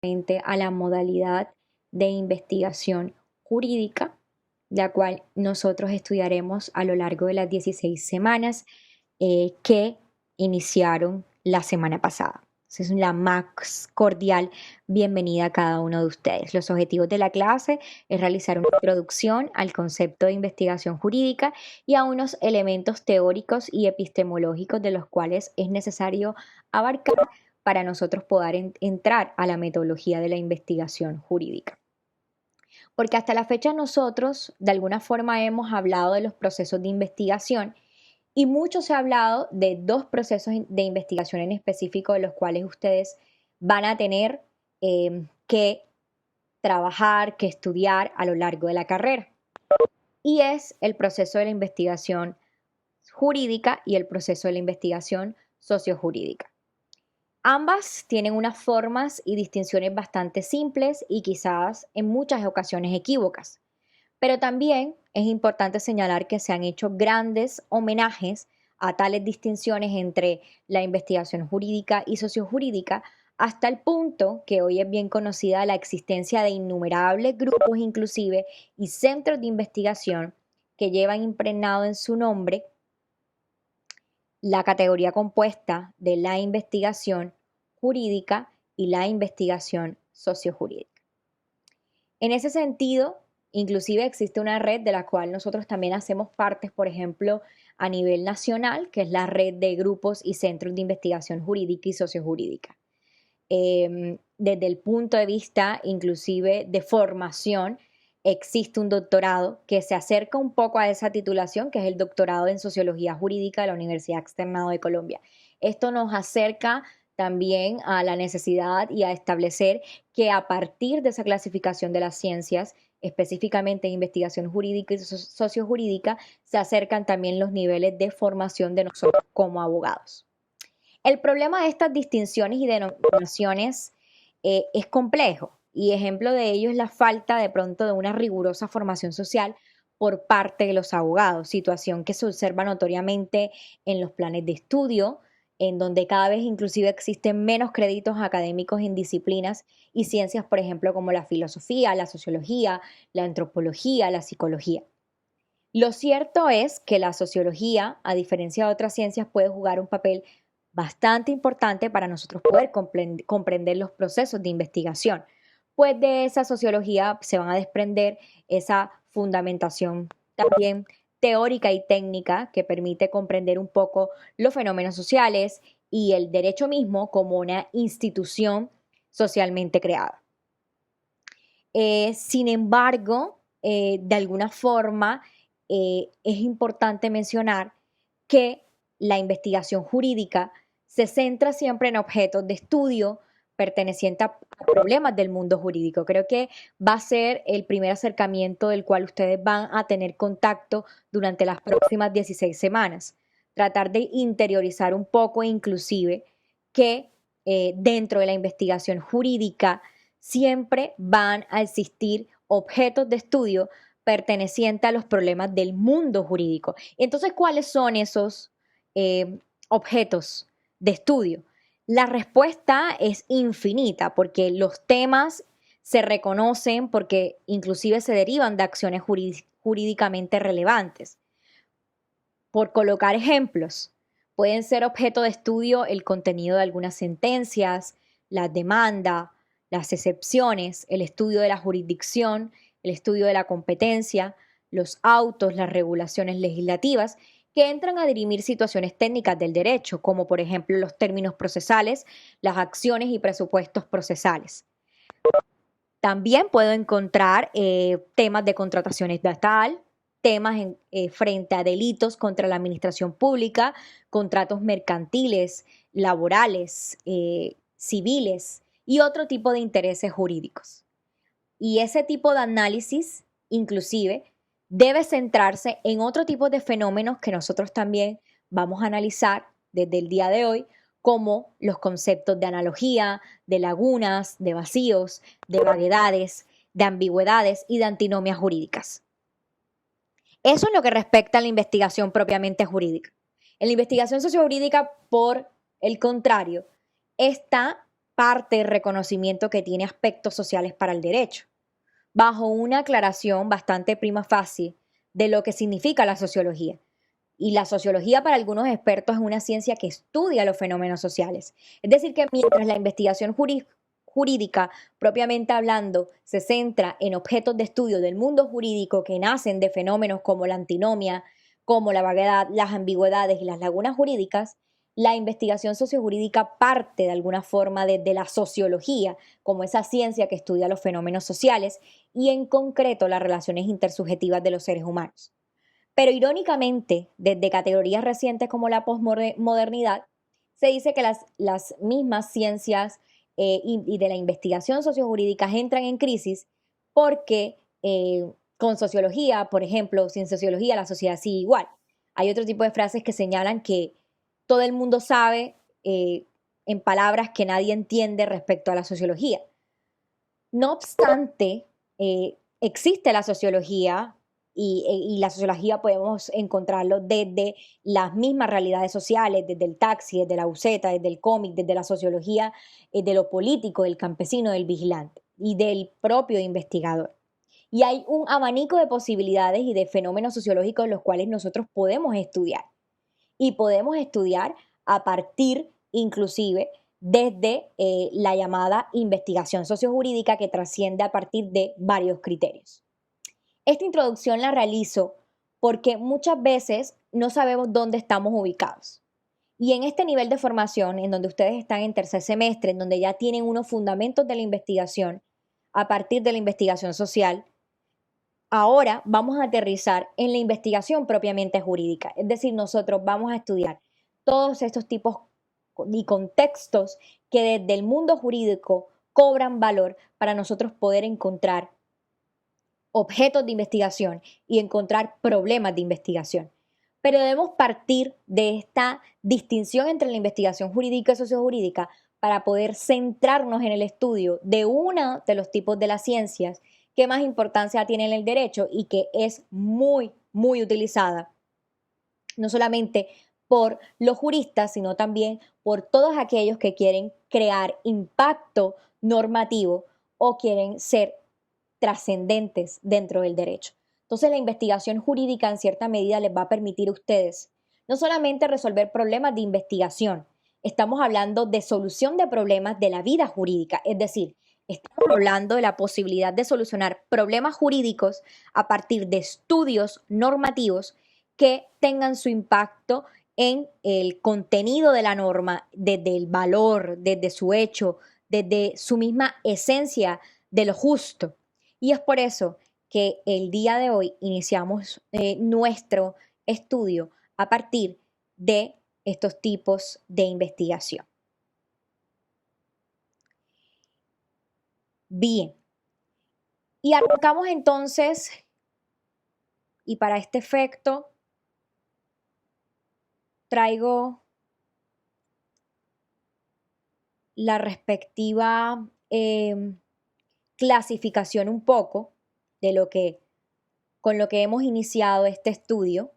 a la modalidad de investigación jurídica, la cual nosotros estudiaremos a lo largo de las 16 semanas que iniciaron la semana pasada. Es la más cordial bienvenida a cada uno de ustedes. Los objetivos de la clase es realizar una introducción al concepto de investigación jurídica y a unos elementos teóricos y epistemológicos de los cuales es necesario abarcar para nosotros poder entrar a la metodología de la investigación jurídica. Porque hasta la fecha nosotros de alguna forma hemos hablado de los procesos de investigación y mucho se ha hablado de dos procesos de investigación en específico de los cuales ustedes van a tener que trabajar, que estudiar a lo largo de la carrera. Y es el proceso de la investigación jurídica y el proceso de la investigación sociojurídica. Ambas tienen unas formas y distinciones bastante simples y quizás en muchas ocasiones equívocas. Pero también es importante señalar que se han hecho grandes homenajes a tales distinciones entre la investigación jurídica y sociojurídica, hasta el punto que hoy es bien conocida la existencia de innumerables grupos inclusive y centros de investigación que llevan impregnado en su nombre la categoría compuesta de la investigación jurídica y la investigación sociojurídica. En ese sentido, inclusive existe una red de la cual nosotros también hacemos partes, por ejemplo, a nivel nacional, que es la red de grupos y centros de investigación jurídica y sociojurídica. Desde el punto de vista inclusive de formación, existe un doctorado que se acerca un poco a esa titulación, que es el doctorado en Sociología Jurídica de la Universidad Externado de Colombia. Esto nos acerca también a la necesidad y a establecer que a partir de esa clasificación de las ciencias, específicamente en investigación jurídica y sociojurídica, se acercan también los niveles de formación de nosotros como abogados. El problema de estas distinciones y denominaciones es complejo y ejemplo de ello es la falta de pronto de una rigurosa formación social por parte de los abogados, situación que se observa notoriamente en los planes de estudio, en donde cada vez inclusive existen menos créditos académicos en disciplinas y ciencias, por ejemplo, como la filosofía, la sociología, la antropología, la psicología. Lo cierto es que la sociología, a diferencia de otras ciencias, puede jugar un papel bastante importante para nosotros poder comprender los procesos de investigación, pues de esa sociología se van a desprender esa fundamentación también teórica y técnica que permite comprender un poco los fenómenos sociales y el derecho mismo como una institución socialmente creada. Sin embargo, de alguna forma, es importante mencionar que la investigación jurídica se centra siempre en objetos de estudio pertenecientes a problemas del mundo jurídico. Creo que va a ser el primer acercamiento del cual ustedes van a tener contacto durante las próximas 16 semanas. Tratar de interiorizar un poco inclusive que dentro de la investigación jurídica siempre van a existir objetos de estudio pertenecientes a los problemas del mundo jurídico. Entonces, ¿cuáles son esos objetos de estudio? La respuesta es infinita porque los temas se reconocen porque inclusive se derivan de acciones jurídicamente relevantes. Por colocar ejemplos, pueden ser objeto de estudio el contenido de algunas sentencias, la demanda, las excepciones, el estudio de la jurisdicción, el estudio de la competencia, los autos, las regulaciones legislativas, que entran a dirimir situaciones técnicas del derecho, como por ejemplo los términos procesales, las acciones y presupuestos procesales. También puedo encontrar temas de contratación estatal, temas frente a delitos contra la administración pública, contratos mercantiles, laborales, civiles y otro tipo de intereses jurídicos. Y ese tipo de análisis, inclusive, debe centrarse en otro tipo de fenómenos que nosotros también vamos a analizar desde el día de hoy, como los conceptos de analogía, de lagunas, de vacíos, de vaguedades, de ambigüedades y de antinomias jurídicas. Eso es lo que respecta a la investigación propiamente jurídica. En la investigación sociojurídica, por el contrario, está parte del reconocimiento que tiene aspectos sociales para el derecho, bajo una aclaración bastante prima facie de lo que significa la sociología. Y la sociología para algunos expertos es una ciencia que estudia los fenómenos sociales. Es decir, que mientras la investigación jurídica, propiamente hablando, se centra en objetos de estudio del mundo jurídico que nacen de fenómenos como la antinomia, como la vaguedad, las ambigüedades y las lagunas jurídicas, la investigación sociojurídica parte de alguna forma desde la sociología, como esa ciencia que estudia los fenómenos sociales y en concreto las relaciones intersubjetivas de los seres humanos. Pero irónicamente, desde categorías recientes como la posmodernidad, se dice que las mismas ciencias y de la investigación sociojurídica entran en crisis porque con sociología, por ejemplo, sin sociología la sociedad sigue igual. Hay otro tipo de frases que señalan que todo el mundo sabe en palabras que nadie entiende respecto a la sociología. No obstante, existe la sociología y la sociología podemos encontrarlo desde las mismas realidades sociales, desde el taxi, desde la buceta, desde el cómic, desde la sociología de lo político, del campesino, del vigilante y del propio investigador. Y hay un abanico de posibilidades y de fenómenos sociológicos los cuales nosotros podemos estudiar. Y podemos estudiar a partir inclusive desde la llamada investigación sociojurídica que trasciende a partir de varios criterios. Esta introducción la realizo porque muchas veces no sabemos dónde estamos ubicados. Y en este nivel de formación, en donde ustedes están en tercer semestre, en donde ya tienen unos fundamentos de la investigación a partir de la investigación social, ahora vamos a aterrizar en la investigación propiamente jurídica. Es decir, nosotros vamos a estudiar todos estos tipos y contextos que desde el mundo jurídico cobran valor para nosotros poder encontrar objetos de investigación y encontrar problemas de investigación. Pero debemos partir de esta distinción entre la investigación jurídica y sociojurídica para poder centrarnos en el estudio de uno de los tipos de las ciencias que más importancia tiene en el derecho y que es muy, muy utilizada, no solamente por los juristas, sino también por todos aquellos que quieren crear impacto normativo o quieren ser trascendentes dentro del derecho. Entonces, la investigación jurídica en cierta medida les va a permitir a ustedes no solamente resolver problemas de investigación, estamos hablando de solución de problemas de la vida jurídica, es decir, estamos hablando de la posibilidad de solucionar problemas jurídicos a partir de estudios normativos que tengan su impacto en el contenido de la norma, desde el valor, desde su hecho, desde su misma esencia de lo justo. Y es por eso que el día de hoy iniciamos nuestro estudio a partir de estos tipos de investigación. Bien, y arrancamos entonces, y para este efecto traigo la respectiva clasificación un poco de lo que con lo que hemos iniciado este estudio.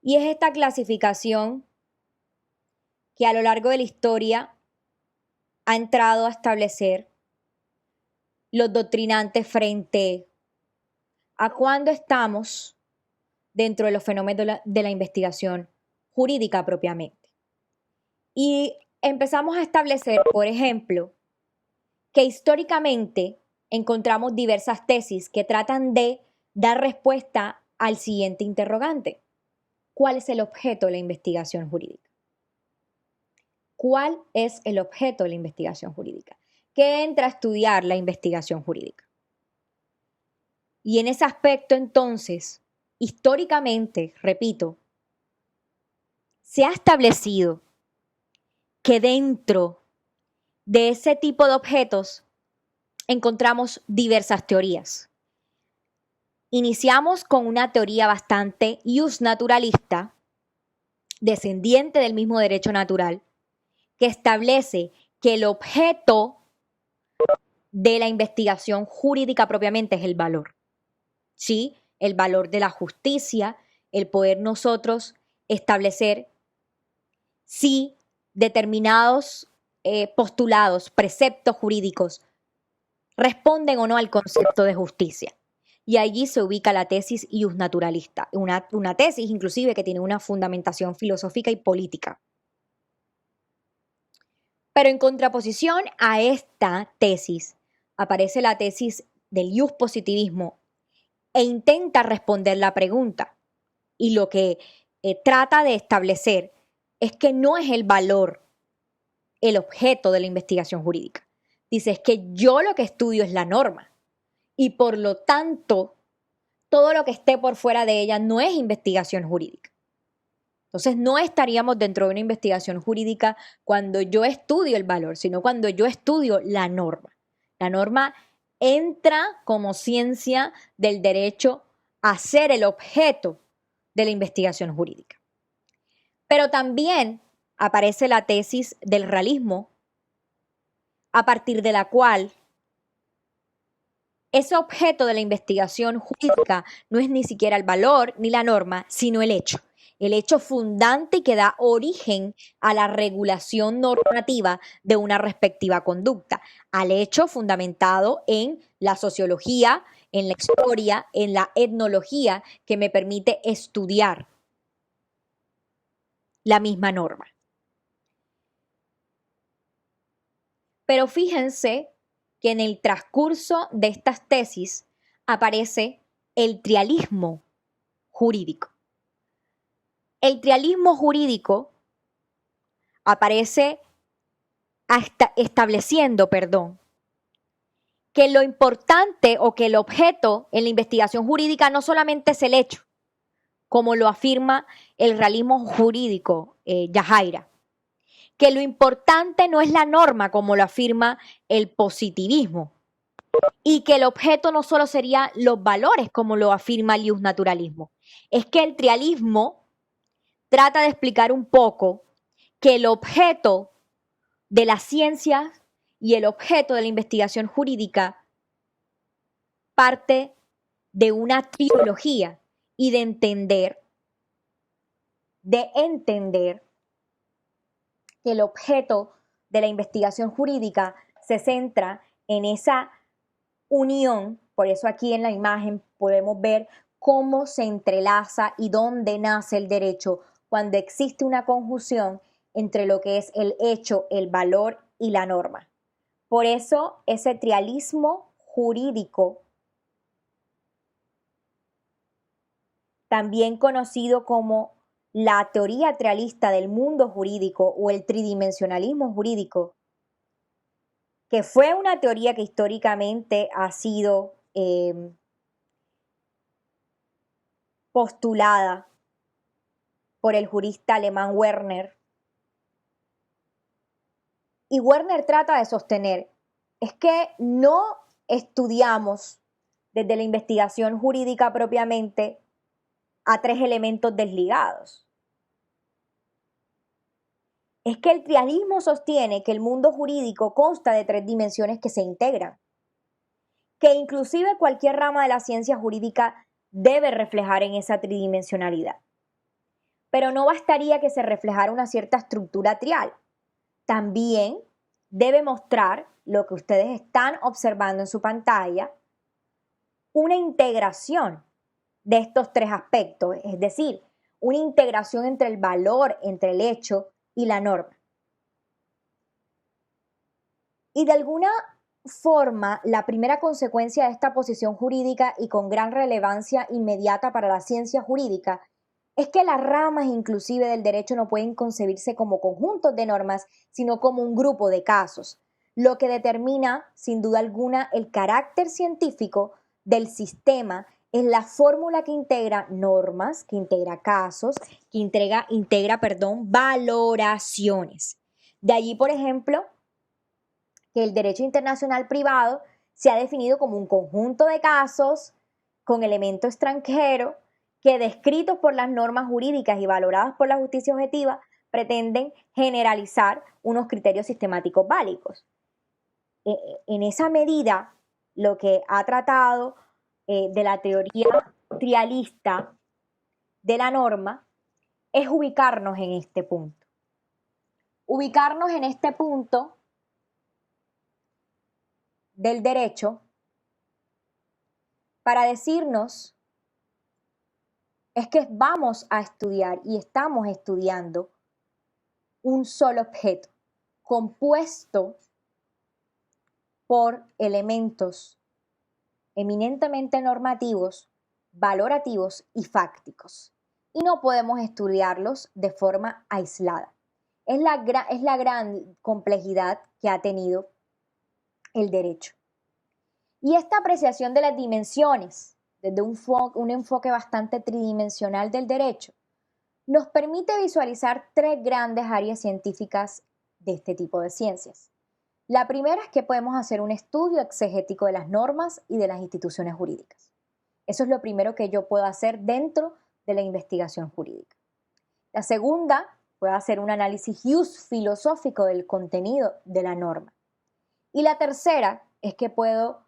Y es esta clasificación que a lo largo de la historia ha entrado a establecer los doctrinantes frente a cuándo estamos dentro de los fenómenos de la investigación jurídica propiamente. Y empezamos a establecer, por ejemplo, que históricamente encontramos diversas tesis que tratan de dar respuesta al siguiente interrogante. ¿Cuál es el objeto de la investigación jurídica? ¿Cuál es el objeto de la investigación jurídica? ¿Qué entra a estudiar la investigación jurídica? Y en ese aspecto, entonces, históricamente, repito, se ha establecido que dentro de ese tipo de objetos encontramos diversas teorías. Iniciamos con una teoría bastante justnaturalista, descendiente del mismo derecho natural, que establece que el objeto de la investigación jurídica propiamente es el valor. ¿Sí? El valor de la justicia, el poder nosotros establecer si determinados postulados, preceptos jurídicos responden o no al concepto de justicia. Y allí se ubica la tesis iusnaturalista, una tesis inclusive que tiene una fundamentación filosófica y política. Pero en contraposición a esta tesis aparece la tesis del iuspositivismo e intenta responder la pregunta. Y lo que trata de establecer es que no es el valor el objeto de la investigación jurídica. Dice, es que yo lo que estudio es la norma y por lo tanto todo lo que esté por fuera de ella no es investigación jurídica. Entonces no estaríamos dentro de una investigación jurídica cuando yo estudio el valor, sino cuando yo estudio la norma. La norma entra como ciencia del derecho a ser el objeto de la investigación jurídica. Pero también aparece la tesis del realismo, a partir de la cual ese objeto de la investigación jurídica no es ni siquiera el valor ni la norma, sino el hecho fundante que da origen a la regulación normativa de una respectiva conducta, al hecho fundamentado en la sociología, en la historia, en la etnología, que me permite estudiar la misma norma. Pero fíjense que en el transcurso de estas tesis aparece el trialismo jurídico. El trialismo jurídico aparece estableciendo, que lo importante o que el objeto en la investigación jurídica no solamente es el hecho, como lo afirma el realismo jurídico Yajaira, que lo importante no es la norma, como lo afirma el positivismo, y que el objeto no solo serían los valores, como lo afirma el iusnaturalismo. Es que el trialismo trata de explicar un poco que el objeto de las ciencias y el objeto de la investigación jurídica parte de una trilogía y de entender que el objeto de la investigación jurídica se centra en esa unión. Por eso aquí en la imagen podemos ver cómo se entrelaza y dónde nace el derecho cuando existe una conjunción entre lo que es el hecho, el valor y la norma. Por eso ese trialismo jurídico, también conocido como la teoría trialista del mundo jurídico o el tridimensionalismo jurídico, que fue una teoría que históricamente ha sido postulada por el jurista alemán Werner. Y Werner trata de sostener, es que no estudiamos desde la investigación jurídica propiamente a tres elementos desligados. Es que el trialismo sostiene que el mundo jurídico consta de tres dimensiones que se integran, que inclusive cualquier rama de la ciencia jurídica debe reflejar en esa tridimensionalidad. Pero no bastaría que se reflejara una cierta estructura trial. También debe mostrar lo que ustedes están observando en su pantalla, una integración de estos tres aspectos, es decir, una integración entre el valor, entre el hecho y la norma. Y de alguna forma, la primera consecuencia de esta posición jurídica y con gran relevancia inmediata para la ciencia jurídica es que las ramas inclusive del derecho no pueden concebirse como conjuntos de normas, sino como un grupo de casos, lo que determina, sin duda alguna, el carácter científico del sistema es la fórmula que integra normas, que integra casos, que integra valoraciones. De allí, por ejemplo, que el derecho internacional privado se ha definido como un conjunto de casos con elemento extranjero que, descritos por las normas jurídicas y valoradas por la justicia objetiva, pretenden generalizar unos criterios sistemáticos válidos. En esa medida, lo que ha tratado de la teoría trialista de la norma es ubicarnos en este punto. ubicarnos en este punto del derecho para decirnos es que vamos a estudiar y estamos estudiando un solo objeto compuesto por elementos eminentemente normativos, valorativos y fácticos. Y no podemos estudiarlos de forma aislada. Es la gran complejidad que ha tenido el derecho. Y esta apreciación de las dimensiones, desde un enfoque bastante tridimensional del derecho, nos permite visualizar tres grandes áreas científicas de este tipo de ciencias. La primera es que podemos hacer un estudio exegético de las normas y de las instituciones jurídicas. Eso es lo primero que yo puedo hacer dentro de la investigación jurídica. La segunda, puedo hacer un análisis filosófico del contenido de la norma. Y la tercera es que puedo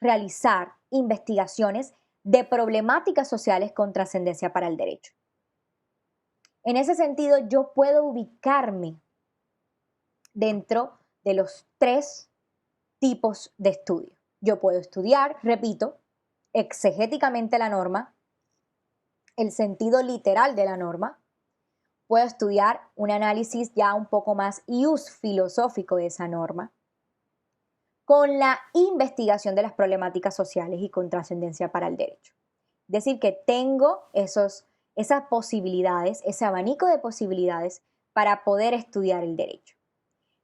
realizar investigaciones de problemáticas sociales con trascendencia para el derecho. En ese sentido, yo puedo ubicarme dentro de los tres tipos de estudio. Yo puedo estudiar, repito, exegéticamente la norma, el sentido literal de la norma. Puedo estudiar un análisis ya un poco más filosófico de esa norma, con la investigación de las problemáticas sociales y con trascendencia para el derecho. Es decir, que tengo esas posibilidades, ese abanico de posibilidades para poder estudiar el derecho.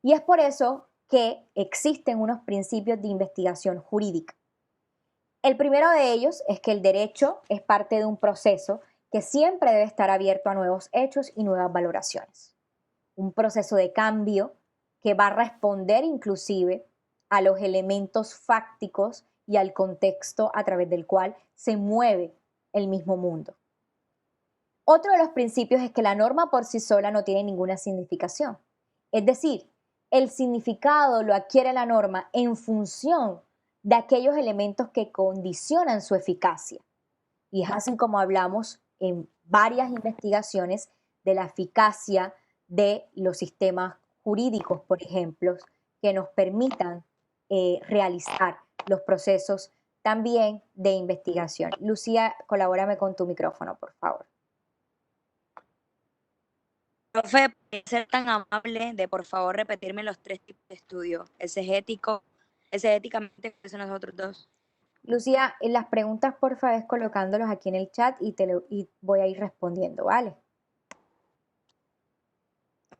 Y es por eso que existen unos principios de investigación jurídica. El primero de ellos es que el derecho es parte de un proceso que siempre debe estar abierto a nuevos hechos y nuevas valoraciones. Un proceso de cambio que va a responder inclusive a los elementos fácticos y al contexto a través del cual se mueve el mismo mundo. Otro de los principios es que la norma por sí sola no tiene ninguna significación. Es decir, el significado lo adquiere la norma en función de aquellos elementos que condicionan su eficacia. Y es así como hablamos en varias investigaciones de la eficacia de los sistemas jurídicos, por ejemplo, que nos permitan realizar los procesos también de investigación. Lucía, colabórame con tu micrófono, por favor. Profe, ¿puede ser tan amable de por favor repetirme los tres tipos de estudio? Exegéticamente, ¿cuáles son los otros dos? Lucía, en las preguntas, por favor, es colocándolos aquí en el chat y voy a ir respondiendo, ¿vale?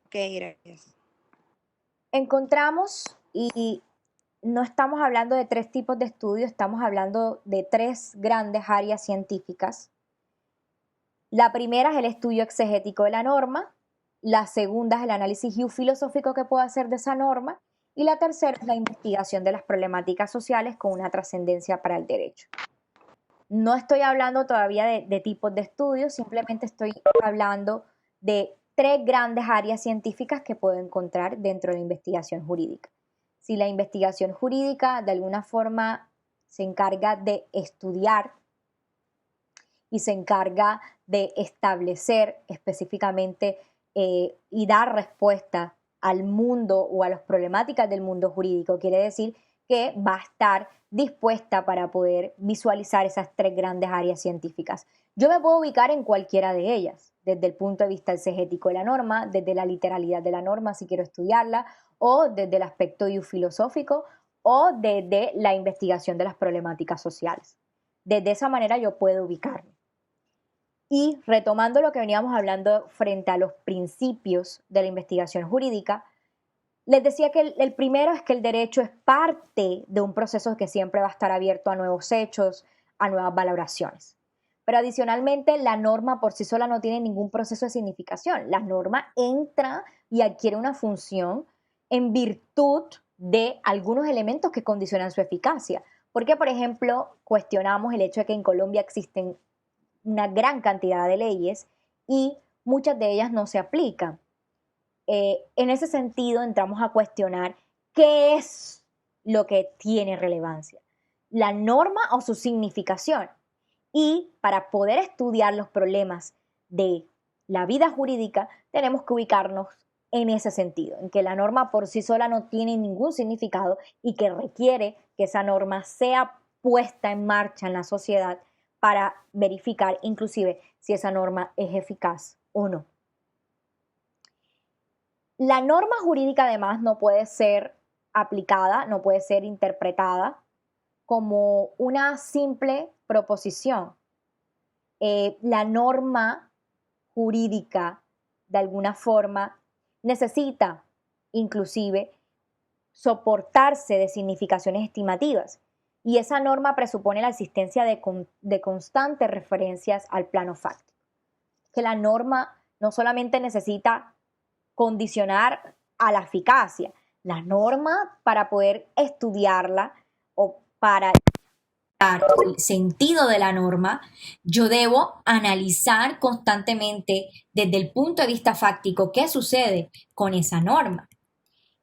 Ok, gracias. Encontramos, y no estamos hablando de tres tipos de estudio, estamos hablando de tres grandes áreas científicas. La primera es el estudio exegético de la norma, la segunda es el análisis filosófico que puedo hacer de esa norma y la tercera es la investigación de las problemáticas sociales con una trascendencia para el derecho. No estoy hablando todavía de tipos de estudios, simplemente estoy hablando de tres grandes áreas científicas que puedo encontrar dentro de la investigación jurídica. Si la investigación jurídica de alguna forma se encarga de estudiar y se encarga de establecer específicamente y dar respuesta al mundo o a las problemáticas del mundo jurídico, quiere decir que va a estar dispuesta para poder visualizar esas tres grandes áreas científicas. Yo me puedo ubicar en cualquiera de ellas, desde el punto de vista exegético de la norma, desde la literalidad de la norma si quiero estudiarla, o desde el aspecto filosófico, o desde la investigación de las problemáticas sociales. Desde esa manera yo puedo ubicarme. Y retomando lo que veníamos hablando frente a los principios de la investigación jurídica, les decía que el primero es que el derecho es parte de un proceso que siempre va a estar abierto a nuevos hechos, a nuevas valoraciones. Pero adicionalmente, la norma por sí sola no tiene ningún proceso de significación. La norma entra y adquiere una función en virtud de algunos elementos que condicionan su eficacia. Porque, por ejemplo, cuestionamos el hecho de que en Colombia existen una gran cantidad de leyes y muchas de ellas no se aplican. En ese sentido, entramos a cuestionar qué es lo que tiene relevancia, la norma o su significación. Y para poder estudiar los problemas de la vida jurídica, tenemos que ubicarnos en ese sentido, en que la norma por sí sola no tiene ningún significado y que requiere que esa norma sea puesta en marcha en la sociedad para verificar inclusive si esa norma es eficaz o no. La norma jurídica además no puede ser aplicada, no puede ser interpretada como una simple proposición. La norma jurídica, de alguna forma, necesita inclusive soportarse de significaciones estimativas y esa norma presupone la existencia de constantes referencias al plano fáctico. Que la norma no solamente necesita condicionar a la eficacia, la norma para poder estudiarla o para el sentido de la norma, yo debo analizar constantemente desde el punto de vista fáctico qué sucede con esa norma.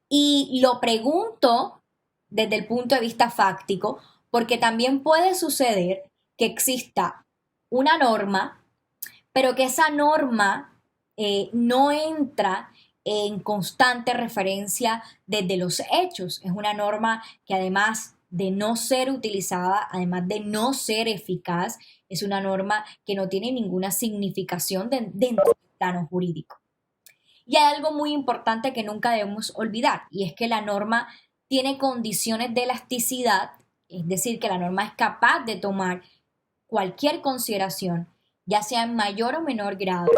Y lo pregunto desde el punto de vista fáctico porque también puede suceder que exista una norma, pero que esa norma no entra en constante referencia desde los hechos. Es una norma que además de no ser utilizada, además de no ser eficaz, es una norma que no tiene ninguna significación dentro del plano jurídico. Y hay algo muy importante que nunca debemos olvidar, y es que la norma tiene condiciones de elasticidad, es decir, que la norma es capaz de tomar cualquier consideración, ya sea en mayor o menor grado,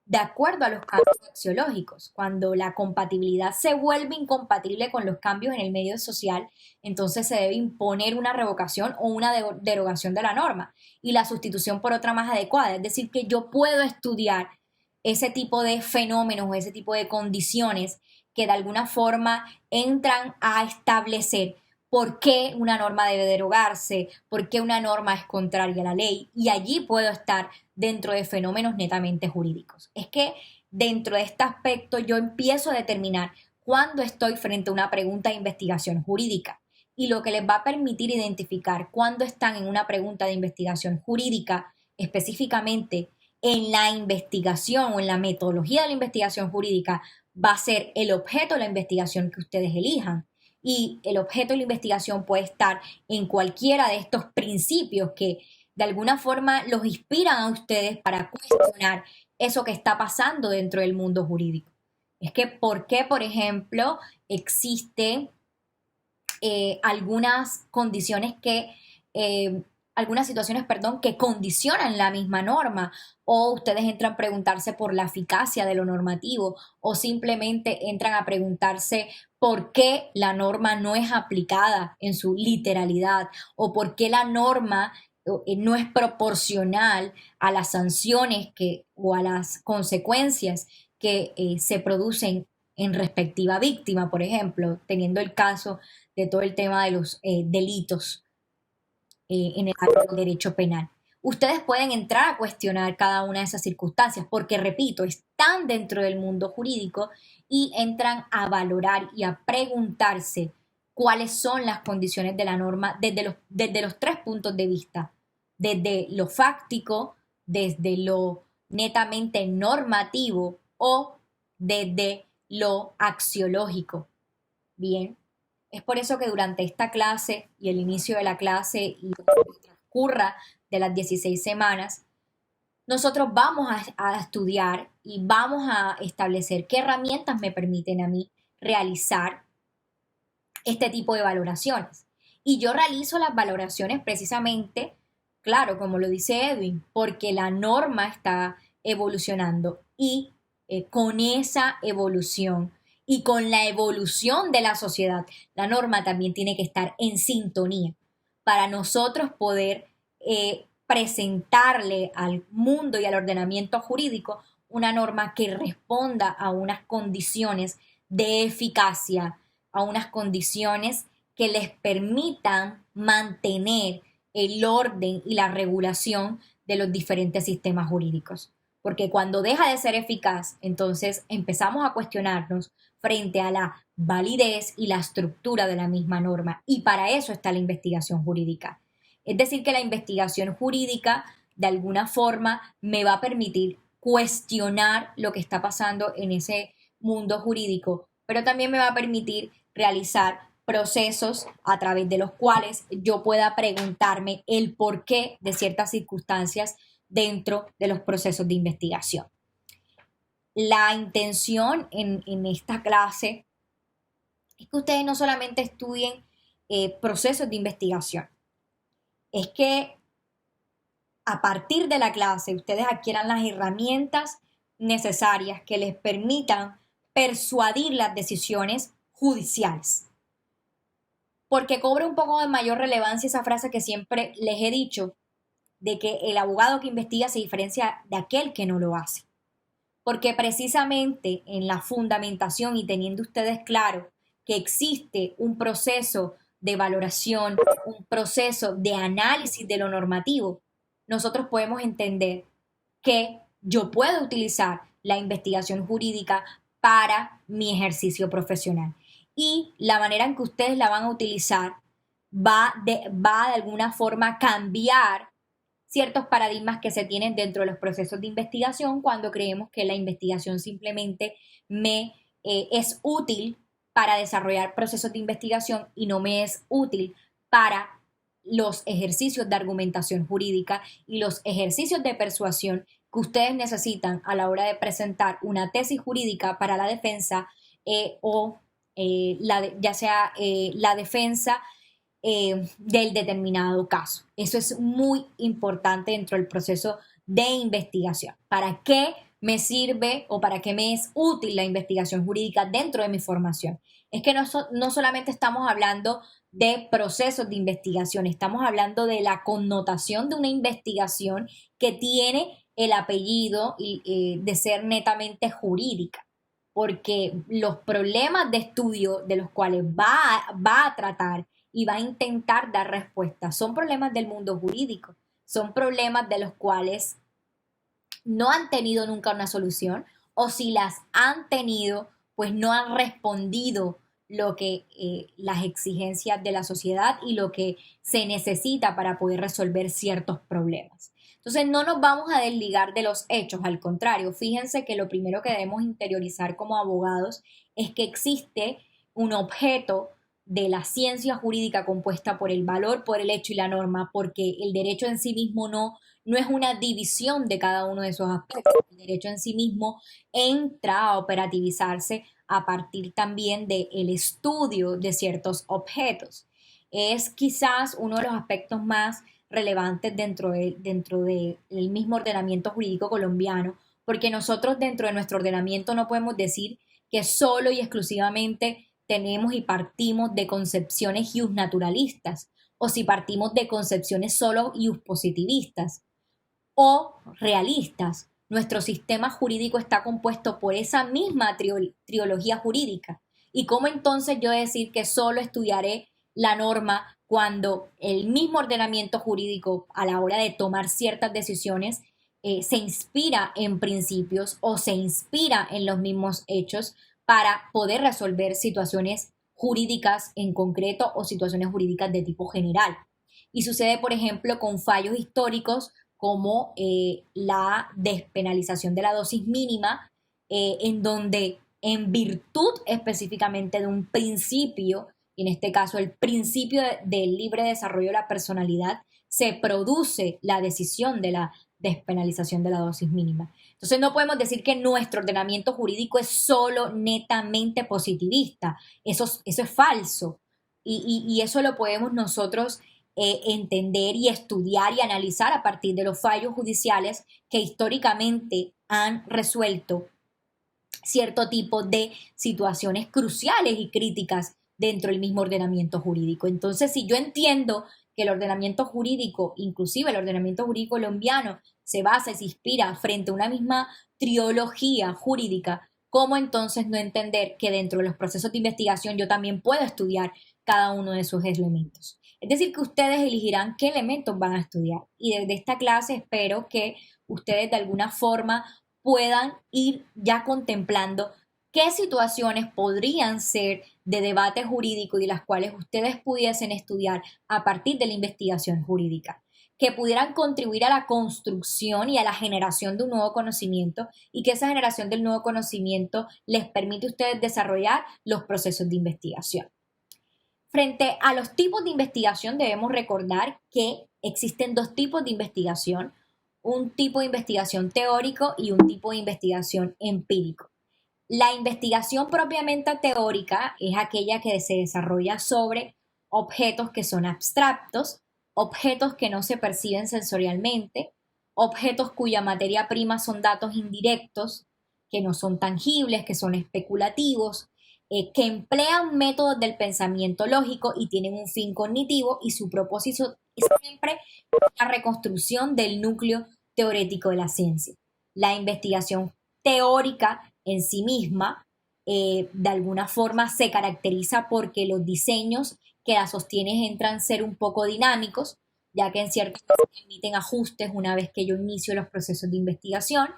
de acuerdo a los cambios axiológicos. Cuando la compatibilidad se vuelve incompatible con los cambios en el medio social, entonces se debe imponer una revocación o una derogación de la norma y la sustitución por otra más adecuada. Es decir, que yo puedo estudiar ese tipo de fenómenos o ese tipo de condiciones que de alguna forma entran a establecer por qué una norma debe derogarse, por qué una norma es contraria a la ley, y allí puedo estar dentro de fenómenos netamente jurídicos. Es que dentro de este aspecto yo empiezo a determinar cuándo estoy frente a una pregunta de investigación jurídica, y lo que les va a permitir identificar cuándo están en una pregunta de investigación jurídica específicamente en la investigación o en la metodología de la investigación jurídica va a ser el objeto de la investigación que ustedes elijan. Y el objeto de la investigación puede estar en cualquiera de estos principios que de alguna forma los inspiran a ustedes para cuestionar eso que está pasando dentro del mundo jurídico. Es que, ¿por qué, por ejemplo, existen algunas condiciones algunas situaciones, perdón, que condicionan la misma norma, o ustedes entran a preguntarse por la eficacia de lo normativo, o simplemente entran a preguntarse por qué la norma no es aplicada en su literalidad, o por qué la norma no es proporcional a las sanciones o a las consecuencias que se producen en respectiva víctima, por ejemplo, teniendo el caso de todo el tema de los delitos en el derecho penal. Ustedes pueden entrar a cuestionar cada una de esas circunstancias porque, repito, están dentro del mundo jurídico y entran a valorar y a preguntarse cuáles son las condiciones de la norma desde los tres puntos de vista, desde lo fáctico, desde lo netamente normativo o desde lo axiológico. Bien, es por eso que durante esta clase y el inicio de la clase y lo que transcurra de las 16 semanas, nosotros vamos a estudiar y vamos a establecer qué herramientas me permiten a mí realizar este tipo de valoraciones. Y yo realizo las valoraciones precisamente, claro, como lo dice Edwin, porque la norma está evolucionando y con esa evolución y con la evolución de la sociedad, la norma también tiene que estar en sintonía para nosotros poder presentarle al mundo y al ordenamiento jurídico una norma que responda a unas condiciones de eficacia, a unas condiciones que les permitan mantener el orden y la regulación de los diferentes sistemas jurídicos. Porque cuando deja de ser eficaz, entonces empezamos a cuestionarnos frente a la validez y la estructura de la misma norma. Y para eso está la investigación jurídica. Es decir, que la investigación jurídica de alguna forma me va a permitir cuestionar lo que está pasando en ese mundo jurídico, pero también me va a permitir realizar procesos a través de los cuales yo pueda preguntarme el porqué de ciertas circunstancias dentro de los procesos de investigación. La intención en esta clase es que ustedes no solamente estudien procesos de investigación, es que a partir de la clase ustedes adquieran las herramientas necesarias que les permitan persuadir las decisiones judiciales. Porque cobra un poco de mayor relevancia esa frase que siempre les he dicho, de que el abogado que investiga se diferencia de aquel que no lo hace. Porque precisamente en la fundamentación y teniendo ustedes claro que existe un proceso de valoración, un proceso de análisis de lo normativo, nosotros podemos entender que yo puedo utilizar la investigación jurídica para mi ejercicio profesional. Y la manera en que ustedes la van a utilizar va de alguna forma a cambiar ciertos paradigmas que se tienen dentro de los procesos de investigación cuando creemos que la investigación simplemente me es útil para desarrollar procesos de investigación y no me es útil para los ejercicios de argumentación jurídica y los ejercicios de persuasión que ustedes necesitan a la hora de presentar una tesis jurídica para la defensa ya sea la defensa del determinado caso. Eso es muy importante dentro del proceso de investigación. ¿Para qué me sirve o para qué me es útil la investigación jurídica dentro de mi formación? Es que no solamente estamos hablando de procesos de investigación, estamos hablando de la connotación de una investigación que tiene el apellido de ser netamente jurídica, porque los problemas de estudio de los cuales va a tratar y va a intentar dar respuesta son problemas del mundo jurídico, son problemas de los cuales no han tenido nunca una solución, o si las han tenido, pues no han respondido lo que las exigencias de la sociedad y lo que se necesita para poder resolver ciertos problemas. Entonces no nos vamos a desligar de los hechos, al contrario, fíjense que lo primero que debemos interiorizar como abogados es que existe un objeto de la ciencia jurídica compuesta por el valor, por el hecho y la norma, porque el derecho en sí mismo no es una división de cada uno de esos aspectos. El derecho en sí mismo entra a operativizarse a partir también del estudio de ciertos objetos. Es quizás uno de los aspectos más relevantes dentro del mismo ordenamiento jurídico colombiano, porque nosotros dentro de nuestro ordenamiento no podemos decir que solo y exclusivamente tenemos y partimos de concepciones naturalistas, o si partimos de concepciones solo positivistas o realistas. Nuestro sistema jurídico está compuesto por esa misma trilogía jurídica. ¿Y cómo entonces yo decir que solo estudiaré la norma cuando el mismo ordenamiento jurídico a la hora de tomar ciertas decisiones se inspira en principios o se inspira en los mismos hechos para poder resolver situaciones jurídicas en concreto o situaciones jurídicas de tipo general? Y sucede, por ejemplo, con fallos históricos como la despenalización de la dosis mínima, en donde en virtud específicamente de un principio, en este caso el principio del libre desarrollo de la personalidad, se produce la decisión de la despenalización de la dosis mínima. Entonces no podemos decir que nuestro ordenamiento jurídico es solo netamente positivista. Eso es falso. Y eso lo podemos nosotros entender y estudiar y analizar a partir de los fallos judiciales que históricamente han resuelto cierto tipo de situaciones cruciales y críticas dentro del mismo ordenamiento jurídico. Entonces, si yo entiendo que el ordenamiento jurídico, inclusive el ordenamiento jurídico colombiano, se basa y se inspira frente a una misma trilogía jurídica, ¿cómo entonces no entender que dentro de los procesos de investigación yo también puedo estudiar cada uno de esos elementos? Es decir, que ustedes elegirán qué elementos van a estudiar. Y desde esta clase espero que ustedes de alguna forma puedan ir ya contemplando qué situaciones podrían ser de debate jurídico y las cuales ustedes pudiesen estudiar a partir de la investigación jurídica. que pudieran contribuir a la construcción y a la generación de un nuevo conocimiento y que esa generación del nuevo conocimiento les permite a ustedes desarrollar los procesos de investigación. Frente a los tipos de investigación debemos recordar que existen dos tipos de investigación, un tipo de investigación teórico y un tipo de investigación empírico. La investigación propiamente teórica es aquella que se desarrolla sobre objetos que son abstractos, objetos que no se perciben sensorialmente, objetos cuya materia prima son datos indirectos, que no son tangibles, que son especulativos, que emplean métodos del pensamiento lógico y tienen un fin cognitivo y su propósito es siempre la reconstrucción del núcleo teórico de la ciencia. La investigación teórica en sí misma, de alguna forma se caracteriza porque los diseños que la sostienen entran a ser un poco dinámicos, ya que en ciertos casos permiten ajustes una vez que yo inicio los procesos de investigación.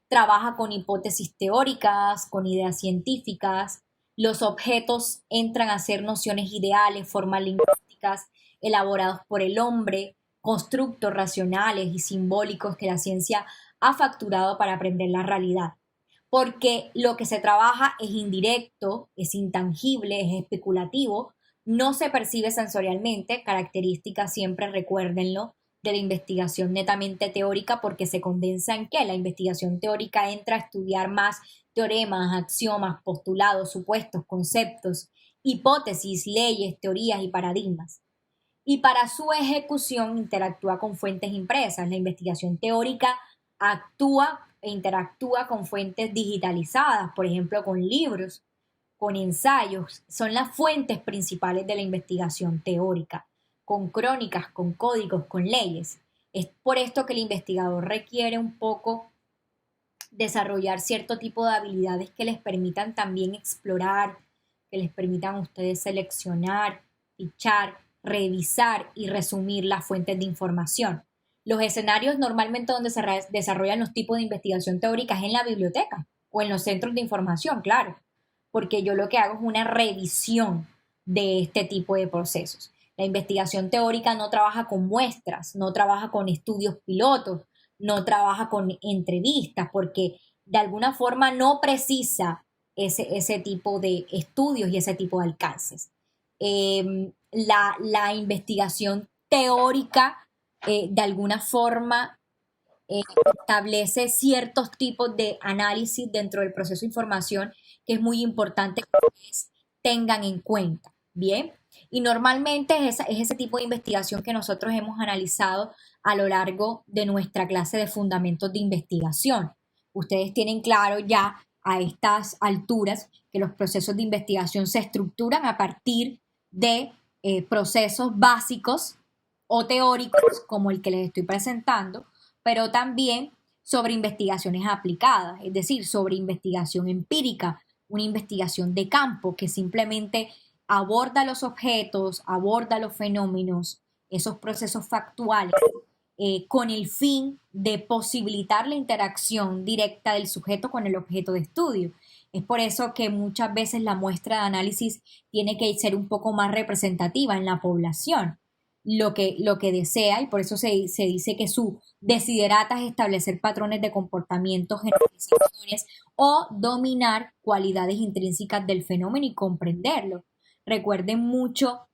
Trabaja con hipótesis teóricas, con ideas científicas. Los objetos entran a ser nociones ideales, formas lingüísticas, elaborados por el hombre, constructos racionales y simbólicos que la ciencia ha facturado para aprender la realidad. Porque lo que se trabaja es indirecto, es intangible, es especulativo, no se percibe sensorialmente, característica siempre, recuérdenlo, de la investigación netamente teórica porque se condensa en que la investigación teórica entra a estudiar más teoremas, axiomas, postulados, supuestos, conceptos, hipótesis, leyes, teorías y paradigmas. Y para su ejecución interactúa con fuentes impresas. La investigación teórica actúa e interactúa con fuentes digitalizadas, por ejemplo, con libros, con ensayos. Son las fuentes principales de la investigación teórica, con crónicas, con códigos, con leyes. Es por esto que el investigador requiere un poco desarrollar cierto tipo de habilidades que les permitan también explorar, que les permitan a ustedes seleccionar, fichar, revisar y resumir las fuentes de información. Los escenarios normalmente donde se desarrollan los tipos de investigación teórica es en la biblioteca o en los centros de información, claro, porque yo lo que hago es una revisión de este tipo de procesos. La investigación teórica no trabaja con muestras, no trabaja con estudios pilotos, no trabaja con entrevistas, porque de alguna forma no precisa ese tipo de estudios y ese tipo de alcances. La investigación teórica de alguna forma establece ciertos tipos de análisis dentro del proceso de información que es muy importante que ustedes tengan en cuenta, ¿bien? Y normalmente es ese tipo de investigación que nosotros hemos analizado a lo largo de nuestra clase de fundamentos de investigación. Ustedes tienen claro ya a estas alturas que los procesos de investigación se estructuran a partir de procesos básicos o teóricos como el que les estoy presentando, pero también sobre investigaciones aplicadas, es decir, sobre investigación empírica, una investigación de campo que simplemente aborda los objetos, aborda los fenómenos, esos procesos factuales, con el fin de posibilitar la interacción directa del sujeto con el objeto de estudio. Es por eso que muchas veces la muestra de análisis tiene que ser un poco más representativa en la población, lo que desea, y por eso se dice que su desiderata es establecer patrones de comportamiento, generalizaciones o dominar cualidades intrínsecas del fenómeno y comprenderlo. Recuerden mucho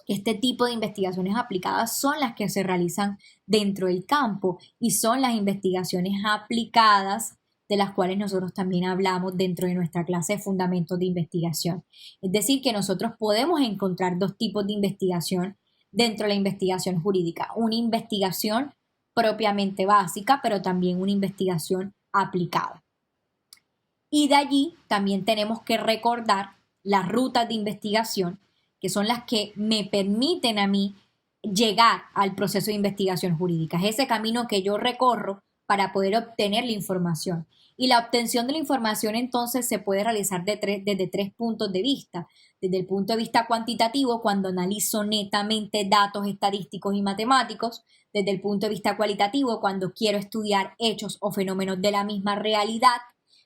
que este tipo de investigaciones aplicadas son las que se realizan dentro del campo y son las investigaciones aplicadas de las cuales nosotros también hablamos dentro de nuestra clase de fundamentos de investigación. Es decir, que nosotros podemos encontrar dos tipos de investigación dentro de la investigación jurídica. Una investigación propiamente básica, pero también una investigación aplicada. Y de allí también tenemos que recordar las rutas de investigación, que son las que me permiten a mí llegar al proceso de investigación jurídica. Es ese camino que yo recorro para poder obtener la información. Y la obtención de la información entonces se puede realizar desde tres puntos de vista. Desde el punto de vista cuantitativo, cuando analizo netamente datos estadísticos y matemáticos. Desde el punto de vista cualitativo, cuando quiero estudiar hechos o fenómenos de la misma realidad,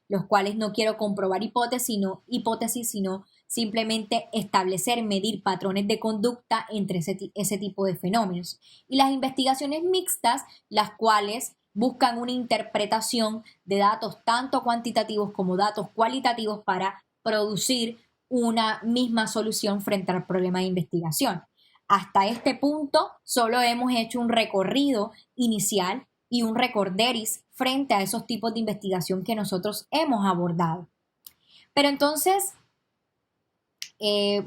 los cuales no quiero comprobar hipótesis, sino simplemente establecer, medir patrones de conducta entre ese tipo de fenómenos. Y las investigaciones mixtas, las cuales buscan una interpretación de datos tanto cuantitativos como datos cualitativos para producir una misma solución frente al problema de investigación. Hasta este punto solo hemos hecho un recorrido inicial y un recorderis frente a esos tipos de investigación que nosotros hemos abordado. Pero entonces,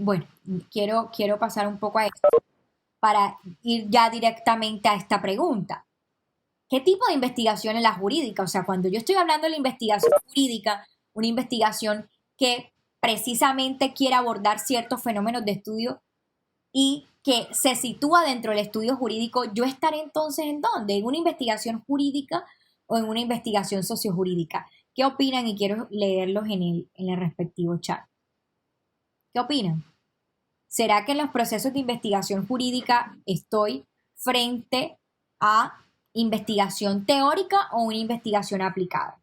bueno, quiero pasar un poco a esto para ir ya directamente a esta pregunta. ¿Qué tipo de investigación es la jurídica? O sea, cuando yo estoy hablando de la investigación jurídica, una investigación que precisamente quiere abordar ciertos fenómenos de estudio y que se sitúa dentro del estudio jurídico, ¿yo estaré entonces en dónde? ¿En una investigación jurídica o en una investigación sociojurídica? ¿Qué opinan? Y quiero leerlos en el respectivo chat. ¿Qué opinan? ¿Será que en los procesos de investigación jurídica estoy frente a investigación teórica o una investigación aplicada?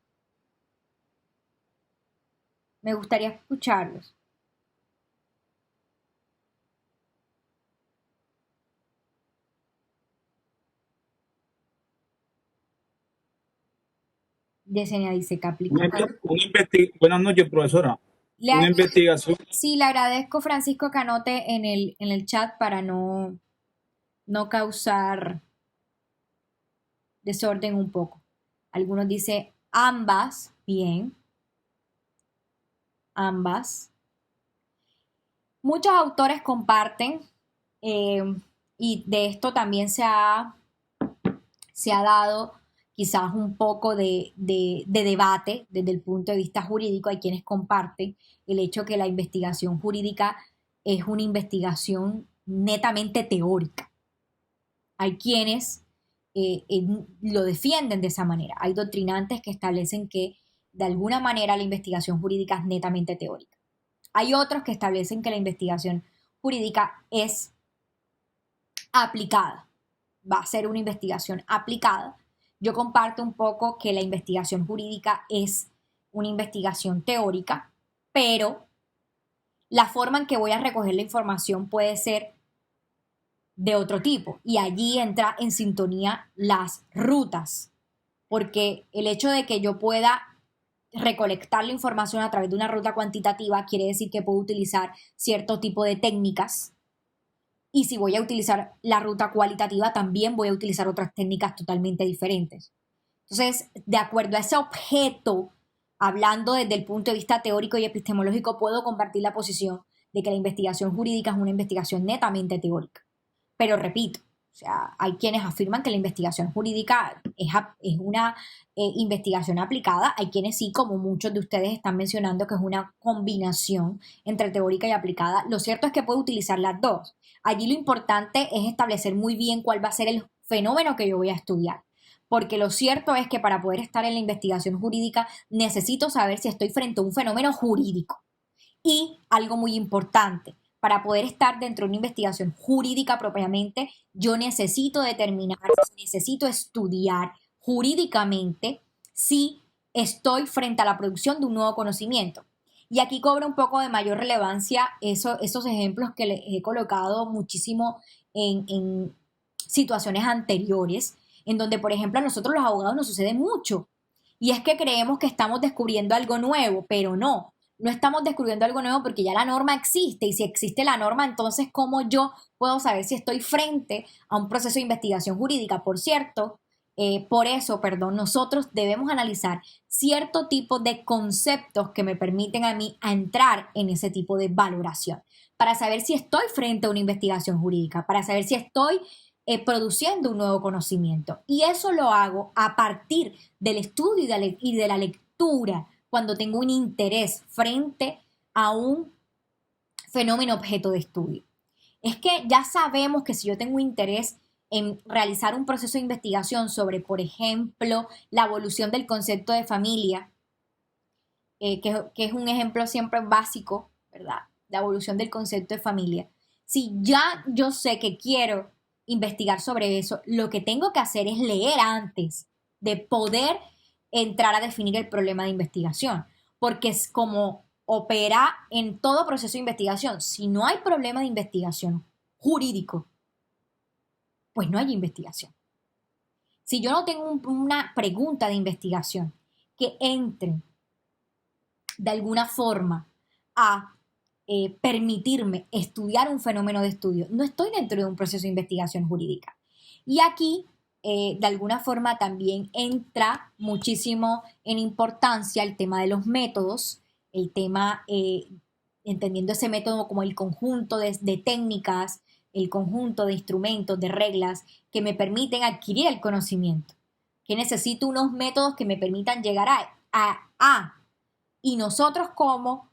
Me gustaría escucharlos. Yesenia dice que aplicada. Buenas noches, profesora. Una investigación. Sí, le agradezco, Francisco, que anote en el chat para no causar desorden un poco. Algunos dicen ambas, bien. Ambas. Muchos autores comparten, y de esto también se ha dado quizás un poco de debate desde el punto de vista jurídico. Hay quienes comparten el hecho que la investigación jurídica es una investigación netamente teórica. Hay quienes lo defienden de esa manera. Hay doctrinantes que establecen que de alguna manera la investigación jurídica es netamente teórica. Hay otros que establecen que la investigación jurídica es aplicada. Va a ser una investigación aplicada. Yo comparto un poco que la investigación jurídica es una investigación teórica, pero la forma en que voy a recoger la información puede ser de otro tipo, y allí entra en sintonía las rutas, porque el hecho de que yo pueda recolectar la información a través de una ruta cuantitativa quiere decir que puedo utilizar cierto tipo de técnicas, y si voy a utilizar la ruta cualitativa también voy a utilizar otras técnicas totalmente diferentes. Entonces, de acuerdo a ese objeto, hablando desde el punto de vista teórico y epistemológico, puedo compartir la posición de que la investigación jurídica es una investigación netamente teórica. Pero repito, o sea, hay quienes afirman que la investigación jurídica es una investigación aplicada. Hay quienes sí, como muchos de ustedes están mencionando, que es una combinación entre teórica y aplicada. Lo cierto es que puede utilizar las dos. Allí lo importante es establecer muy bien cuál va a ser el fenómeno que yo voy a estudiar. Porque lo cierto es que para poder estar en la investigación jurídica necesito saber si estoy frente a un fenómeno jurídico. Y algo muy importante, para poder estar dentro de una investigación jurídica propiamente, yo necesito determinar, necesito estudiar jurídicamente si estoy frente a la producción de un nuevo conocimiento. Y aquí cobra un poco de mayor relevancia esos ejemplos que les he colocado muchísimo en situaciones anteriores, en donde, por ejemplo, a nosotros los abogados nos sucede mucho. Y es que creemos que estamos descubriendo algo nuevo, pero no. No estamos descubriendo algo nuevo porque ya la norma existe, y si existe la norma, entonces ¿cómo yo puedo saber si estoy frente a un proceso de investigación jurídica? Por eso, nosotros debemos analizar cierto tipo de conceptos que me permiten a mí a entrar en ese tipo de valoración, para saber si estoy frente a una investigación jurídica, para saber si estoy produciendo un nuevo conocimiento. Y eso lo hago a partir del estudio y de la lectura, cuando tengo un interés frente a un fenómeno objeto de estudio. Es que ya sabemos que si yo tengo interés en realizar un proceso de investigación sobre, por ejemplo, la evolución del concepto de familia, que es un ejemplo siempre básico, ¿verdad? La evolución del concepto de familia. Si ya yo sé que quiero investigar sobre eso, lo que tengo que hacer es leer antes de poder entrar a definir el problema de investigación, porque es como opera en todo proceso de investigación. Si no hay problema de investigación jurídico, pues no hay investigación. Si yo no tengo una pregunta de investigación que entre de alguna forma a permitirme estudiar un fenómeno de estudio, no estoy dentro de un proceso de investigación jurídica. Y aquí, de alguna forma, también entra muchísimo en importancia el tema de los métodos, el tema, entendiendo ese método como el conjunto de técnicas, el conjunto de instrumentos, de reglas que me permiten adquirir el conocimiento, que necesito unos métodos que me permitan llegar a y nosotros como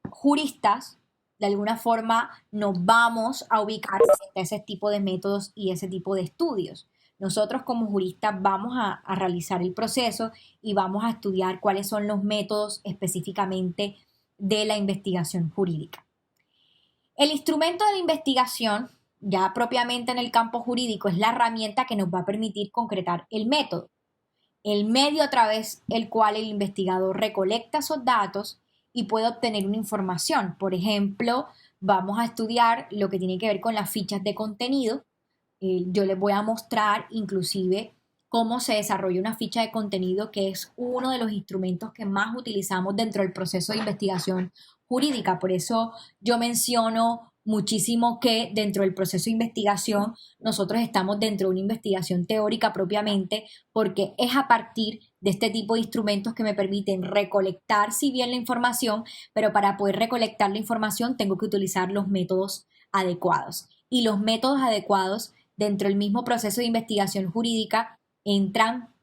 juristas, de alguna forma, nos vamos a ubicar en ese tipo de métodos y ese tipo de estudios. Nosotros como juristas vamos a realizar el proceso y vamos a estudiar cuáles son los métodos específicamente de la investigación jurídica. El instrumento de la investigación, ya propiamente en el campo jurídico, es la herramienta que nos va a permitir concretar el método, el medio a través del cual el investigador recolecta esos datos y puede obtener una información. Por ejemplo, vamos a estudiar lo que tiene que ver con las fichas de contenido. Yo les voy a mostrar inclusive cómo se desarrolla una ficha de contenido, que es uno de los instrumentos que más utilizamos dentro del proceso de investigación jurídica. Por eso yo menciono muchísimo que dentro del proceso de investigación nosotros estamos dentro de una investigación teórica propiamente, porque es a partir de este tipo de instrumentos que me permiten recolectar, si bien la información, pero para poder recolectar la información tengo que utilizar los métodos adecuados. Y los métodos adecuados dentro del mismo proceso de investigación jurídica entran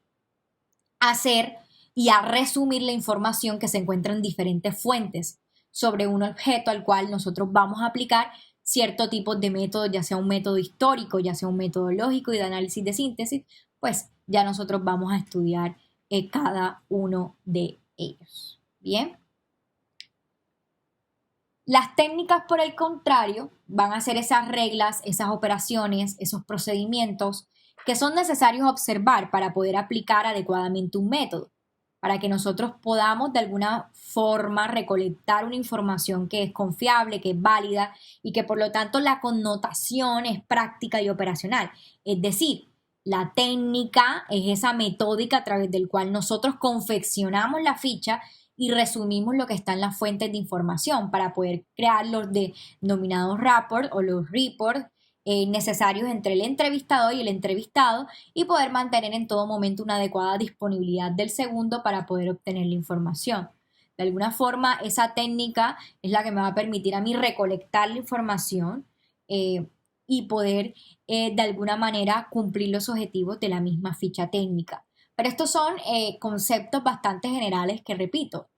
a hacer y a resumir la información que se encuentra en diferentes fuentes sobre un objeto al cual nosotros vamos a aplicar cierto tipo de método, ya sea un método histórico, ya sea un método lógico y de análisis de síntesis, pues ya nosotros vamos a estudiar cada uno de ellos. Bien. Las técnicas, por el contrario, van a ser esas reglas, esas operaciones, esos procedimientos que son necesarios observar para poder aplicar adecuadamente un método, para que nosotros podamos de alguna forma recolectar una información que es confiable, que es válida y que por lo tanto la connotación es práctica y operacional. Es decir, la técnica es esa metódica a través del cual nosotros confeccionamos la ficha y resumimos lo que está en las fuentes de información para poder crear los denominados reports o los reports necesarios entre el entrevistador y el entrevistado y poder mantener en todo momento una adecuada disponibilidad del segundo para poder obtener la información. De alguna forma, esa técnica es la que me va a permitir a mí recolectar la información y poder de alguna manera cumplir los objetivos de la misma ficha técnica. Pero estos son conceptos bastante generales que, repito,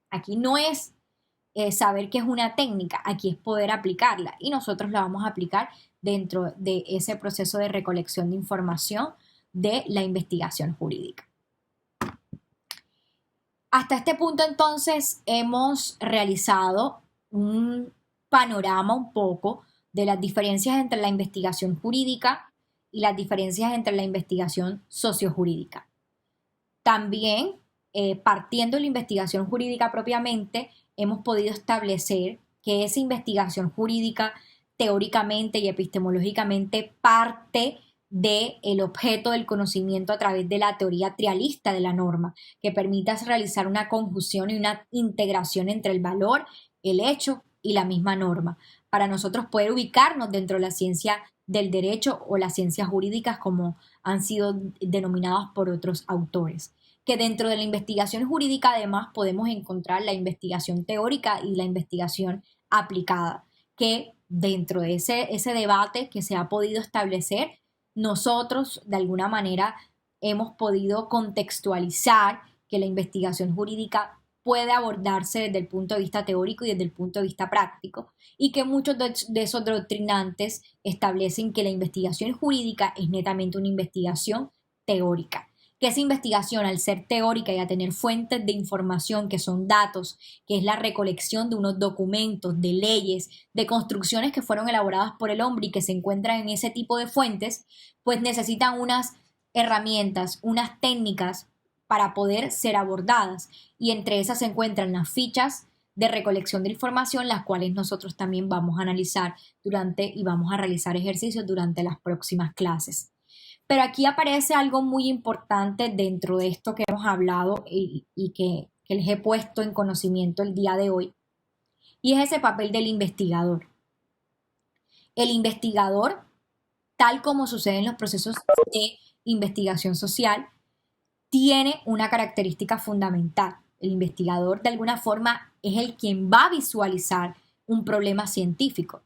aquí no es saber qué es una técnica, aquí es poder aplicarla y nosotros la vamos a aplicar dentro de ese proceso de recolección de información de la investigación jurídica. Hasta este punto entonces hemos realizado un panorama un poco de las diferencias entre la investigación jurídica y las diferencias entre la investigación sociojurídica. También, partiendo de la investigación jurídica propiamente, hemos podido establecer que esa investigación jurídica teóricamente y epistemológicamente parte del objeto del conocimiento a través de la teoría trialista de la norma, que permita realizar una conjunción y una integración entre el valor, el hecho y la misma norma, para nosotros poder ubicarnos dentro de la ciencia del derecho o las ciencias jurídicas como han sido denominadas por otros autores. Que dentro de la investigación jurídica además podemos encontrar la investigación teórica y la investigación aplicada, que dentro de ese debate que se ha podido establecer, nosotros de alguna manera hemos podido contextualizar que la investigación jurídica puede abordarse desde el punto de vista teórico y desde el punto de vista práctico, y que muchos de esos doctrinantes establecen que la investigación jurídica es netamente una investigación teórica, que esa investigación, al ser teórica y a tener fuentes de información que son datos, que es la recolección de unos documentos, de leyes, de construcciones que fueron elaboradas por el hombre y que se encuentran en ese tipo de fuentes, pues necesitan unas herramientas, unas técnicas para poder ser abordadas. Y entre esas se encuentran las fichas de recolección de información, las cuales nosotros también vamos a analizar y vamos a realizar ejercicios durante las próximas clases. Pero aquí aparece algo muy importante dentro de esto que hemos hablado y que les he puesto en conocimiento el día de hoy, y es ese papel del investigador. El investigador, tal como sucede en los procesos de investigación social, tiene una característica fundamental. El investigador, de alguna forma, es el quien va a visualizar un problema científico.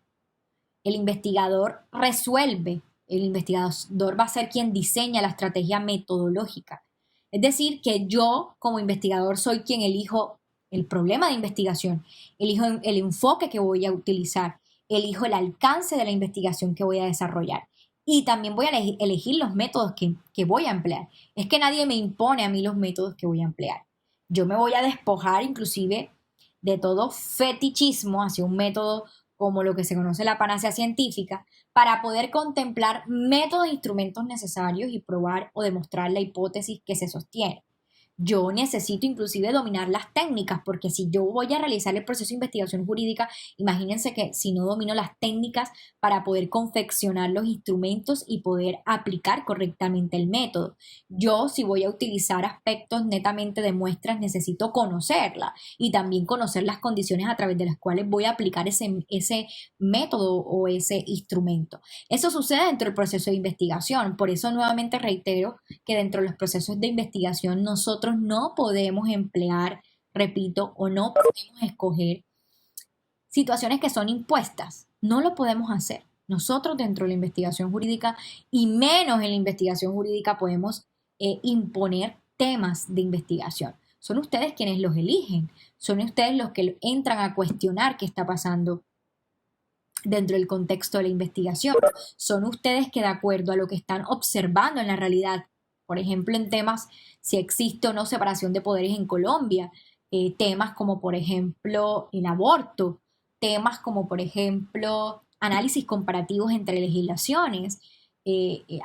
El investigador resuelve, el investigador va a ser quien diseña la estrategia metodológica. Es decir, que yo como investigador soy quien elijo el problema de investigación, elijo el enfoque que voy a utilizar, elijo el alcance de la investigación que voy a desarrollar y también voy a elegir los métodos que voy a emplear. Es que nadie me impone a mí los métodos que voy a emplear. Yo me voy a despojar inclusive de todo fetichismo hacia un método como lo que se conoce la panacea científica, para poder contemplar métodos e instrumentos necesarios y probar o demostrar la hipótesis que se sostiene. Yo necesito inclusive dominar las técnicas, porque si yo voy a realizar el proceso de investigación jurídica, imagínense que si no domino las técnicas para poder confeccionar los instrumentos y poder aplicar correctamente el método. Yo, si voy a utilizar aspectos netamente de muestras, necesito conocerla y también conocer las condiciones a través de las cuales voy a aplicar ese método o ese instrumento. Eso sucede dentro del proceso de investigación. Por eso nuevamente reitero que dentro de los procesos de investigación nosotros no podemos emplear, repito, o no podemos escoger situaciones que son impuestas. No lo podemos hacer. Nosotros dentro de la investigación jurídica y menos en la investigación jurídica podemos imponer temas de investigación. Son ustedes quienes los eligen. Son ustedes los que entran a cuestionar qué está pasando dentro del contexto de la investigación. Son ustedes que de acuerdo a lo que están observando en la realidad, por ejemplo, en temas si existe o no separación de poderes en Colombia, temas como por ejemplo el aborto, temas como por ejemplo análisis comparativos entre legislaciones,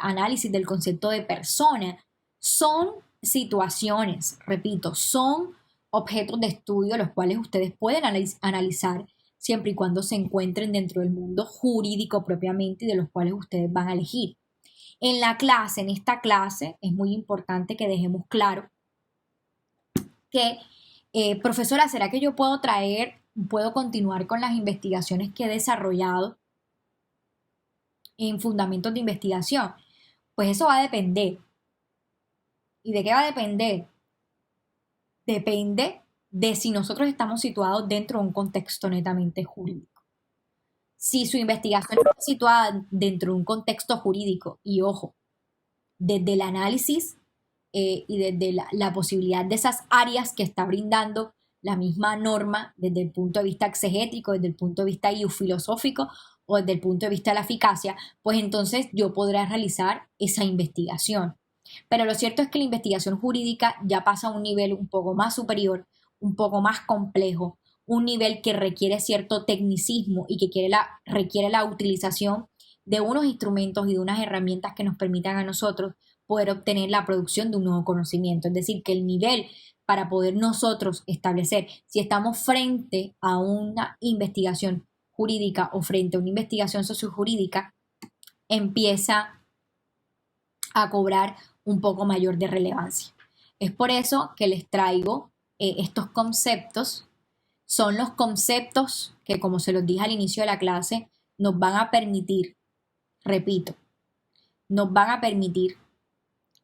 análisis del concepto de persona, son situaciones, repito, son objetos de estudio los cuales ustedes pueden analizar siempre y cuando se encuentren dentro del mundo jurídico propiamente y de los cuales ustedes van a elegir. En esta clase, es muy importante que dejemos claro que, profesora, ¿será que yo puedo continuar con las investigaciones que he desarrollado en fundamentos de investigación? Pues eso va a depender. ¿Y de qué va a depender? Depende de si nosotros estamos situados dentro de un contexto netamente jurídico. Si su investigación está situada dentro de un contexto jurídico, y ojo, desde el análisis y desde la posibilidad de esas áreas que está brindando la misma norma desde el punto de vista exegético, desde el punto de vista filosófico o desde el punto de vista de la eficacia, pues entonces yo podré realizar esa investigación. Pero lo cierto es que la investigación jurídica ya pasa a un nivel un poco más superior, un poco más complejo, un nivel que requiere cierto tecnicismo y que requiere la utilización de unos instrumentos y de unas herramientas que nos permitan a nosotros poder obtener la producción de un nuevo conocimiento. Es decir, que el nivel para poder nosotros establecer si estamos frente a una investigación jurídica o frente a una investigación sociojurídica empieza a cobrar un poco mayor de relevancia. Es por eso que les traigo estos conceptos. Son los conceptos que, como se los dije al inicio de la clase, nos van a permitir, repito, nos van a permitir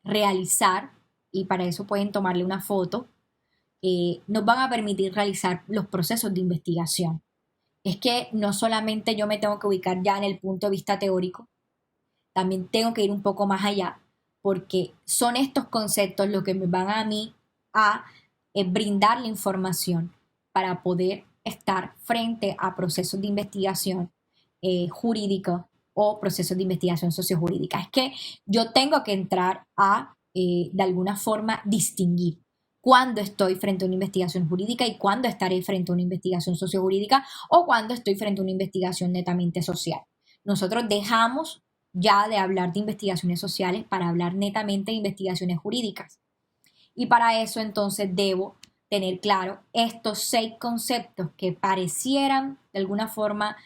realizar, y para eso pueden tomarle una foto, nos van a permitir realizar los procesos de investigación. Es que no solamente yo me tengo que ubicar ya en el punto de vista teórico, también tengo que ir un poco más allá, porque son estos conceptos los que me van a mí a brindar la información para poder estar frente a procesos de investigación jurídica o procesos de investigación sociojurídica. Es que yo tengo que entrar a, de alguna forma, distinguir cuándo estoy frente a una investigación jurídica y cuándo estaré frente a una investigación sociojurídica o cuándo estoy frente a una investigación netamente social. Nosotros dejamos ya de hablar de investigaciones sociales para hablar netamente de investigaciones jurídicas. Y para eso entonces debo tener claro estos 6 conceptos que parecieran de alguna forma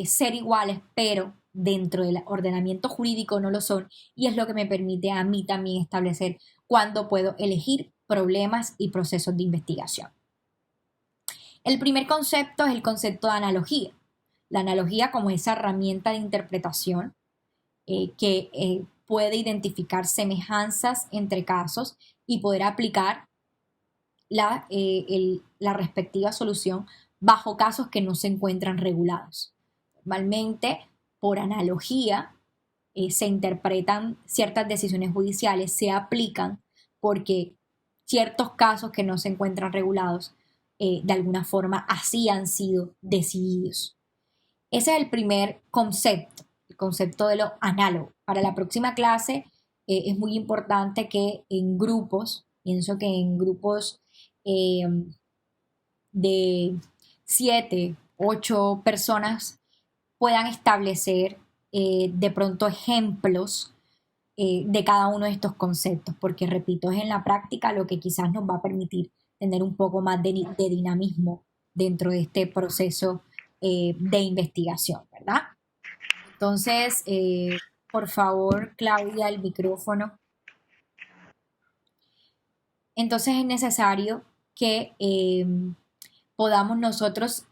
ser iguales, pero dentro del ordenamiento jurídico no lo son, y es lo que me permite a mí también establecer cuándo puedo elegir problemas y procesos de investigación. El primer concepto es el concepto de analogía. La analogía como esa herramienta de interpretación que puede identificar semejanzas entre casos y poder aplicar la respectiva solución bajo casos que no se encuentran regulados. Normalmente, por analogía, se interpretan ciertas decisiones judiciales, se aplican porque ciertos casos que no se encuentran regulados, de alguna forma así han sido decididos. Ese es el primer concepto, el concepto de lo análogo. Para la próxima clase es muy importante que en grupos, pienso que en grupos de 7, 8 personas puedan establecer de pronto ejemplos de cada uno de estos conceptos, porque repito, es en la práctica lo que quizás nos va a permitir tener un poco más de dinamismo dentro de este proceso de investigación, ¿verdad? Entonces, por favor, Claudia, el micrófono. Entonces es necesario que podamos nosotros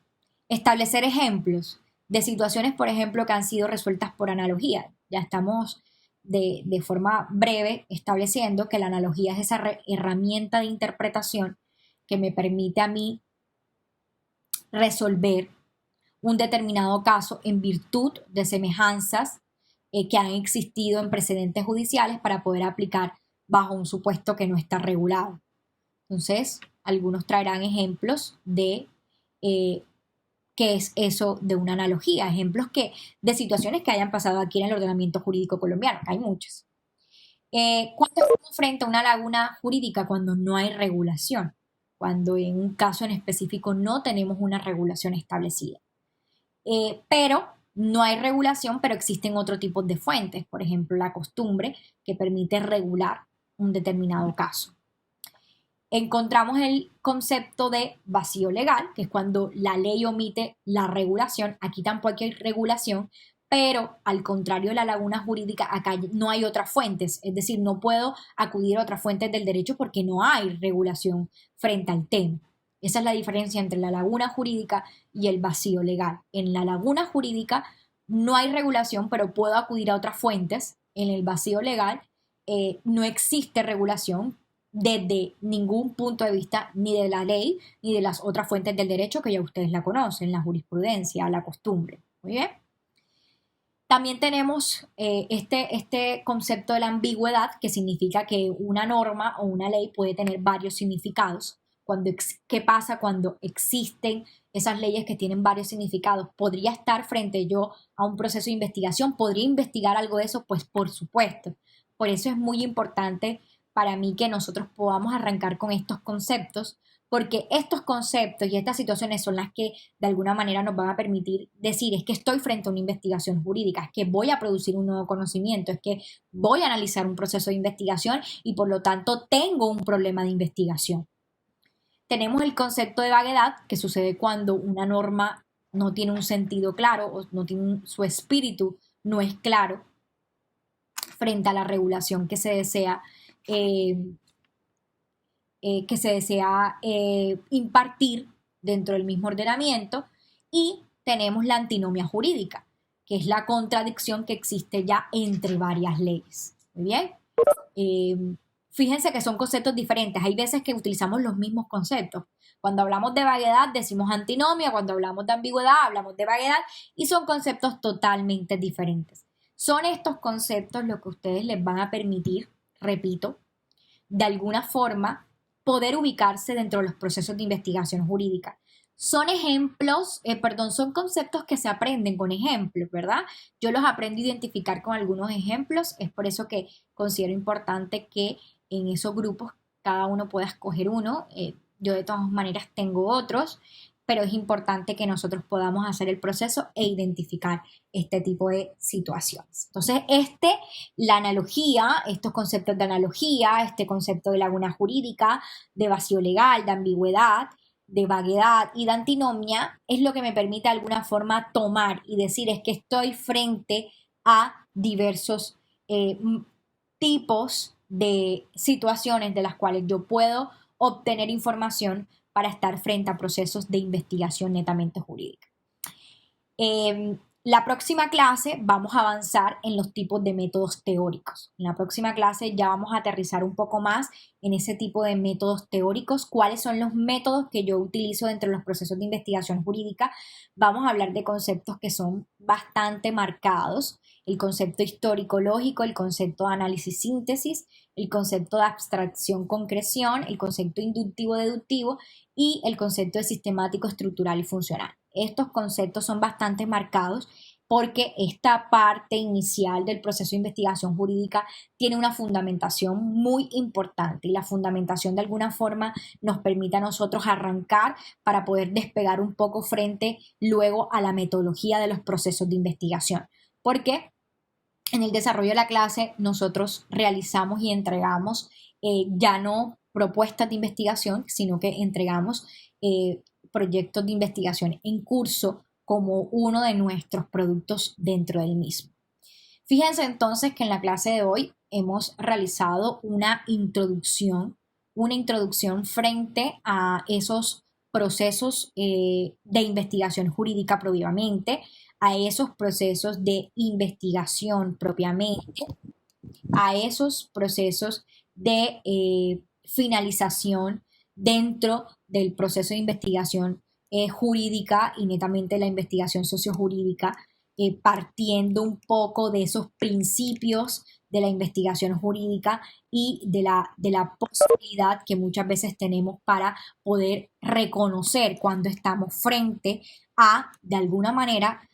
establecer ejemplos de situaciones, por ejemplo, que han sido resueltas por analogía. Ya estamos de forma breve estableciendo que la analogía es esa herramienta de interpretación que me permite a mí resolver un determinado caso en virtud de semejanzas que han existido en precedentes judiciales para poder aplicar bajo un supuesto que no está regulado. Entonces, algunos traerán ejemplos de qué es eso de una analogía, ejemplos de situaciones que hayan pasado aquí en el ordenamiento jurídico colombiano, que hay muchos. ¿Cuándo estamos frente a una laguna jurídica? Cuando no hay regulación, cuando en un caso en específico no tenemos una regulación establecida. Pero no hay regulación, pero existen otro tipo de fuentes, por ejemplo, la costumbre, que permite regular un determinado caso. Encontramos el concepto de vacío legal, que es cuando la ley omite la regulación. Aquí tampoco hay regulación, pero al contrario de la laguna jurídica, acá no hay otras fuentes, es decir, no puedo acudir a otras fuentes del derecho porque no hay regulación frente al tema. Esa es la diferencia entre la laguna jurídica y el vacío legal. En la laguna jurídica no hay regulación, pero puedo acudir a otras fuentes. En el vacío legal no existe regulación desde ningún punto de vista, ni de la ley, ni de las otras fuentes del derecho que ya ustedes la conocen, la jurisprudencia, la costumbre. Muy bien. También tenemos este concepto de la ambigüedad, que significa que una norma o una ley puede tener varios significados. ¿Qué pasa cuando existen esas leyes que tienen varios significados? ¿Podría estar frente yo a un proceso de investigación? ¿Podría investigar algo de eso? Pues por supuesto. Por eso es muy importante para mí que nosotros podamos arrancar con estos conceptos, porque estos conceptos y estas situaciones son las que de alguna manera nos van a permitir decir, es que estoy frente a una investigación jurídica, es que voy a producir un nuevo conocimiento, es que voy a analizar un proceso de investigación y por lo tanto tengo un problema de investigación. Tenemos el concepto de vaguedad, que sucede cuando una norma no tiene un sentido claro o no tiene su espíritu no es claro frente a la regulación que se desea impartir dentro del mismo ordenamiento. Y tenemos la antinomia jurídica, que es la contradicción que existe ya entre varias leyes. Muy bien. Fíjense que son conceptos diferentes. Hay veces que utilizamos los mismos conceptos. Cuando hablamos de vaguedad decimos antinomia, cuando hablamos de ambigüedad hablamos de vaguedad y son conceptos totalmente diferentes. Son estos conceptos los que ustedes les van a permitir, repito, de alguna forma poder ubicarse dentro de los procesos de investigación jurídica. Son ejemplos, son conceptos que se aprenden con ejemplos, ¿verdad? Yo los aprendo a identificar con algunos ejemplos, es por eso que considero importante que en esos grupos cada uno pueda escoger uno. Yo de todas maneras tengo otros pero es importante que nosotros podamos hacer el proceso e identificar este tipo de situaciones. Entonces, la analogía, estos conceptos de analogía, este concepto de laguna jurídica, de vacío legal, de ambigüedad, de vaguedad y de antinomia, es lo que me permite de alguna forma tomar y decir es que estoy frente a diversos tipos de situaciones de las cuales yo puedo obtener información para estar frente a procesos de investigación netamente jurídica. La próxima clase vamos a avanzar en los tipos de métodos teóricos. En la próxima clase ya vamos a aterrizar un poco más en ese tipo de métodos teóricos, cuáles son los métodos que yo utilizo dentro de los procesos de investigación jurídica. Vamos a hablar de conceptos que son bastante marcados, el concepto histórico-lógico, el concepto de análisis-síntesis, el concepto de abstracción-concreción, el concepto inductivo-deductivo y el concepto de sistemático, estructural y funcional. Estos conceptos son bastante marcados porque esta parte inicial del proceso de investigación jurídica tiene una fundamentación muy importante y la fundamentación de alguna forma nos permite a nosotros arrancar para poder despegar un poco frente luego a la metodología de los procesos de investigación. Porque en el desarrollo de la clase nosotros realizamos y entregamos ya no propuestas de investigación, sino que entregamos proyectos de investigación en curso como uno de nuestros productos dentro del mismo. Fíjense entonces que en la clase de hoy hemos realizado una introducción frente a esos procesos de investigación jurídica propiamente, a esos procesos de investigación propiamente, a esos procesos de finalización dentro del proceso de investigación jurídica y netamente la investigación sociojurídica, partiendo un poco de esos principios de la investigación jurídica y de la posibilidad que muchas veces tenemos para poder reconocer cuando estamos frente a, de alguna manera,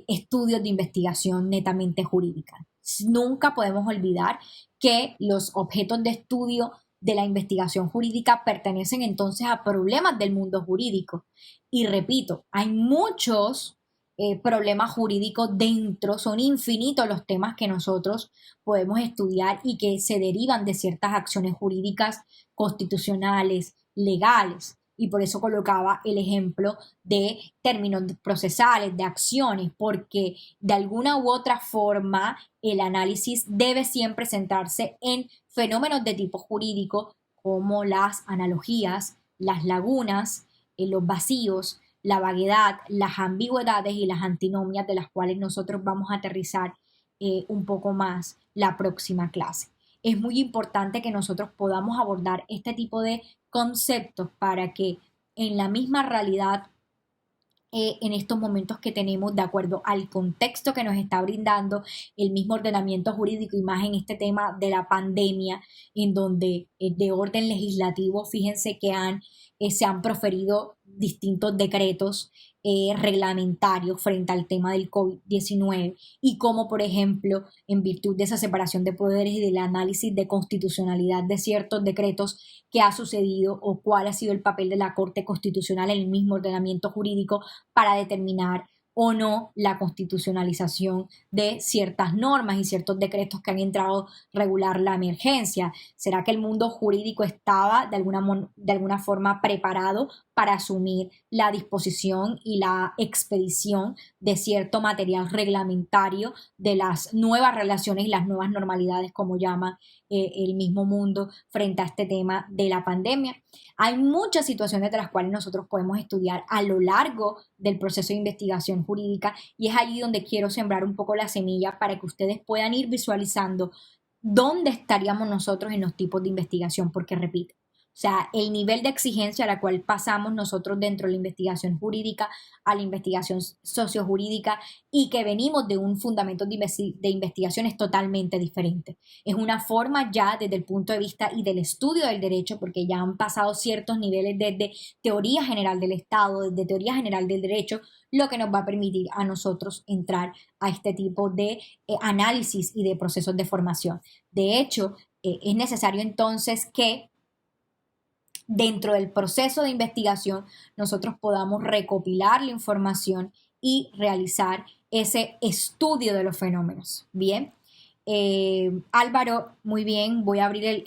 estudios de investigación netamente jurídica. Nunca podemos olvidar que los objetos de estudio de la investigación jurídica pertenecen entonces a problemas del mundo jurídico. Y repito, hay muchos problemas jurídicos dentro, son infinitos los temas que nosotros podemos estudiar y que se derivan de ciertas acciones jurídicas constitucionales, legales. Y por eso colocaba el ejemplo de términos procesales, de acciones, porque de alguna u otra forma el análisis debe siempre centrarse en fenómenos de tipo jurídico como las analogías, las lagunas, los vacíos, la vaguedad, las ambigüedades y las antinomias, de las cuales nosotros vamos a aterrizar un poco más la próxima clase. Es muy importante que nosotros podamos abordar este tipo de conceptos para que en la misma realidad, en estos momentos que tenemos, de acuerdo al contexto que nos está brindando el mismo ordenamiento jurídico y más en este tema de la pandemia, en donde de orden legislativo, fíjense que se han proferido distintos decretos reglamentarios frente al tema del COVID-19 y como, por ejemplo, en virtud de esa separación de poderes y del análisis de constitucionalidad de ciertos decretos, qué ha sucedido o cuál ha sido el papel de la Corte Constitucional en el mismo ordenamiento jurídico para determinar o no la constitucionalización de ciertas normas y ciertos decretos que han entrado a regular la emergencia. ¿Será que el mundo jurídico estaba de alguna forma preparado para asumir la disposición y la expedición de cierto material reglamentario de las nuevas relaciones y las nuevas normalidades, como llama el mismo mundo, frente a este tema de la pandemia? Hay muchas situaciones de las cuales nosotros podemos estudiar a lo largo del proceso de investigación jurídica y es allí donde quiero sembrar un poco la semilla para que ustedes puedan ir visualizando dónde estaríamos nosotros en los tipos de investigación, porque repito, o sea, el nivel de exigencia a la cual pasamos nosotros dentro de la investigación jurídica a la investigación sociojurídica y que venimos de un fundamento de investigación es totalmente diferente. Es una forma ya desde el punto de vista y del estudio del derecho, porque ya han pasado ciertos niveles desde teoría general del Estado, desde teoría general del derecho, lo que nos va a permitir a nosotros entrar a este tipo de análisis y de procesos de formación. De hecho, es necesario entonces que dentro del proceso de investigación nosotros podamos recopilar la información y realizar ese estudio de los fenómenos. Bien, Álvaro, muy bien, voy a abrir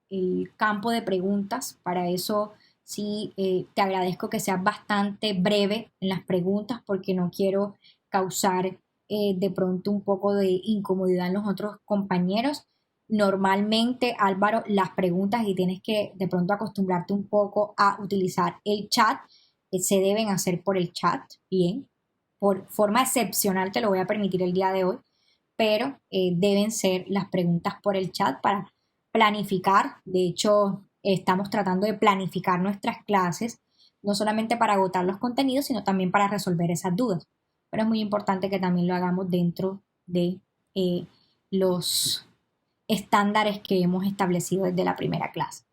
el campo de preguntas. Para eso sí, te agradezco que seas bastante breve en las preguntas porque no quiero causar de pronto un poco de incomodidad en los otros compañeros. Normalmente, Álvaro, las preguntas, y tienes que de pronto acostumbrarte un poco a utilizar el chat, se deben hacer por el chat, bien, por forma excepcional te lo voy a permitir el día de hoy, pero deben ser las preguntas por el chat para planificar. De hecho, estamos tratando de planificar nuestras clases, no solamente para agotar los contenidos, sino también para resolver esas dudas. Pero es muy importante que también lo hagamos dentro de los estándares que hemos establecido desde la primera clase.